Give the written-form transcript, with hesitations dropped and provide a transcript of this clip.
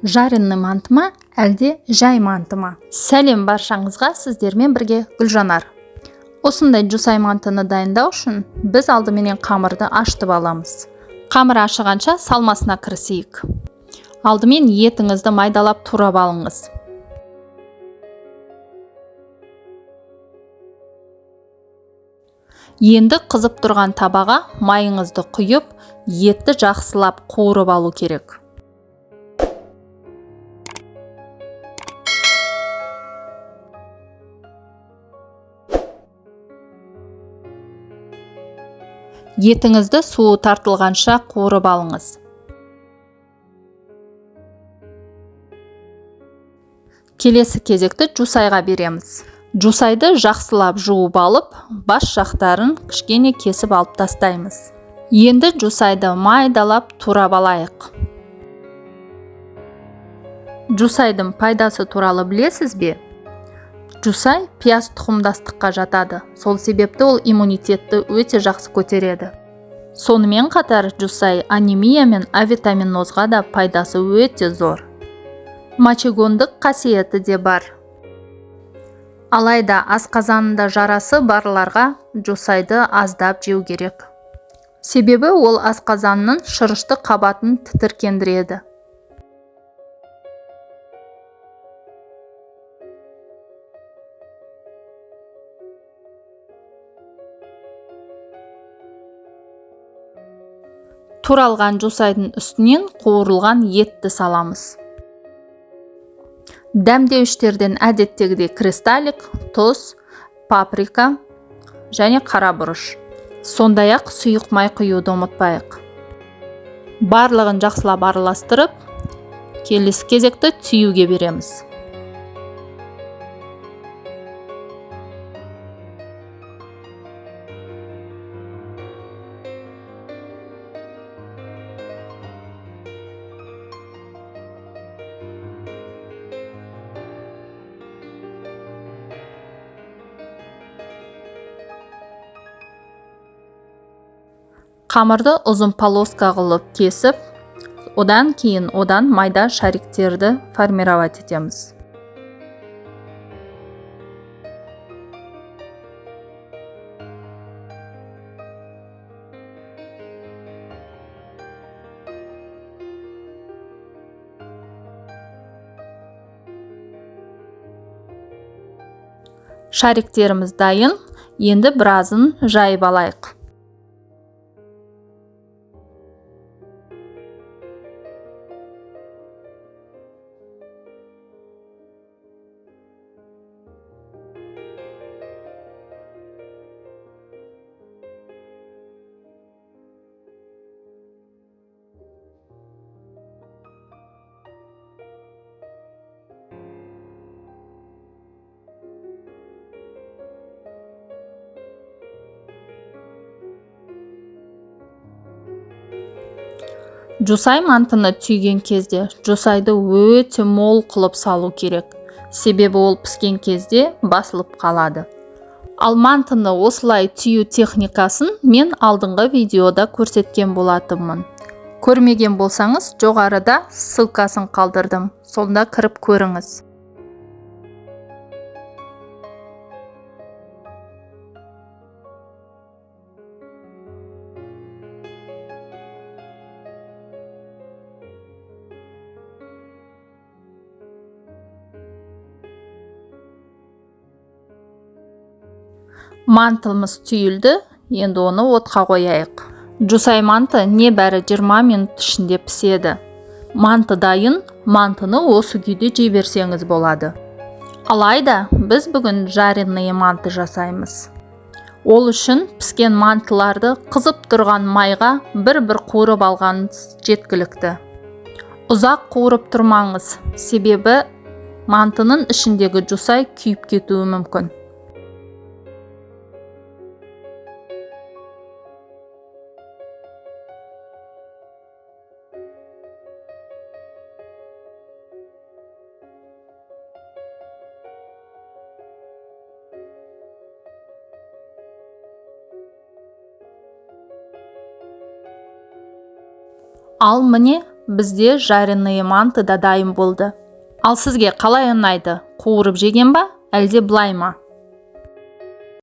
Жареный манты ма, әлде жай манты ма? Сәлем баршаңызға, сіздермен бірге Гүлжанар. Осындай жусай мантыны дайындау үшін біз алдыменен қамырды ашытып аламыз. Қамыр ашығанша салмасына кірісейік. Алдымен етіңізді майдалап турап алыңыз. Енді қызып тұрған табаға майыңызды құйып, етті жақсылап қуырып алу керек. Етіңізді суы тартылғанша қуырып алыңыз. Келесі кезекті жусайға береміз. Жусайды жақсылап жуып алып, бас жақтарын кішкене кесіп алып тастаймыз. Енді жусайды майдалап турап алайық. Жусайдың пайдасы туралы білесіз бе? Жусай пияз тұқымдастыққа жатады. Сол себепті ол иммунитетті өте жақсы көтереді. Сонымен қатар жусай анемия мен авитаминозға да пайдасы өте зор. Мочегондық қасиеті де бар. Алайда асқазанында жарасы барларға жусайды аздап жеу керек. Себебі ол асқазанның шырышты қабатын тітіркендіреді. Туралған жусайдың үстінен қуырылған етті саламыз. Дәмдеуіштерден әдеттегідей кристаллик, тұз, паприка және қара бұрыш. Сондай-ақ сұйық май құюды ұмытпайық. Барлығын жақсылап араластырып, келесі кезекті түйуге береміз. Қамырды ұзын полоска қылып кесіп, одан кейін майда шариктерді формировать етеміз. Шариктеріміз дайын, енді біразын жайып алайық. Жусай мантыны түйген кезде жусайды өте мол қылып салу керек. Себебі ол піскен кезде басылып қалады. Ал мантыны осылай түйу техникасын мен алдыңғы видеода көрсеткен болатынмын. Көрмеген болсаңыз, жоғарыда ссылкасын қалдырдым. Сонда кіріп көріңіз. Мантымыз түйілді, енді оны отқа қояйық. Жусай манты небәрі 20 минут ішінде піседі. Манты дайын, мантыны осы күйде жей берсеңіз болады. Алайда біз бүгін жареный манты жасаймыз. Ол үшін піскен мантыларды қызып тұрған майға бір-бір қуырып алғаныңыз жеткілікті. Ұзақ қуырып тұрмаңыз, себебі мантының ішіндегі жусай күйіп кетуі мүмкін. Ал міне бізде жареный манты да дайын болды. Ал сізге қалай ұнайды? Қуырып жеген ба, әлде былай ма?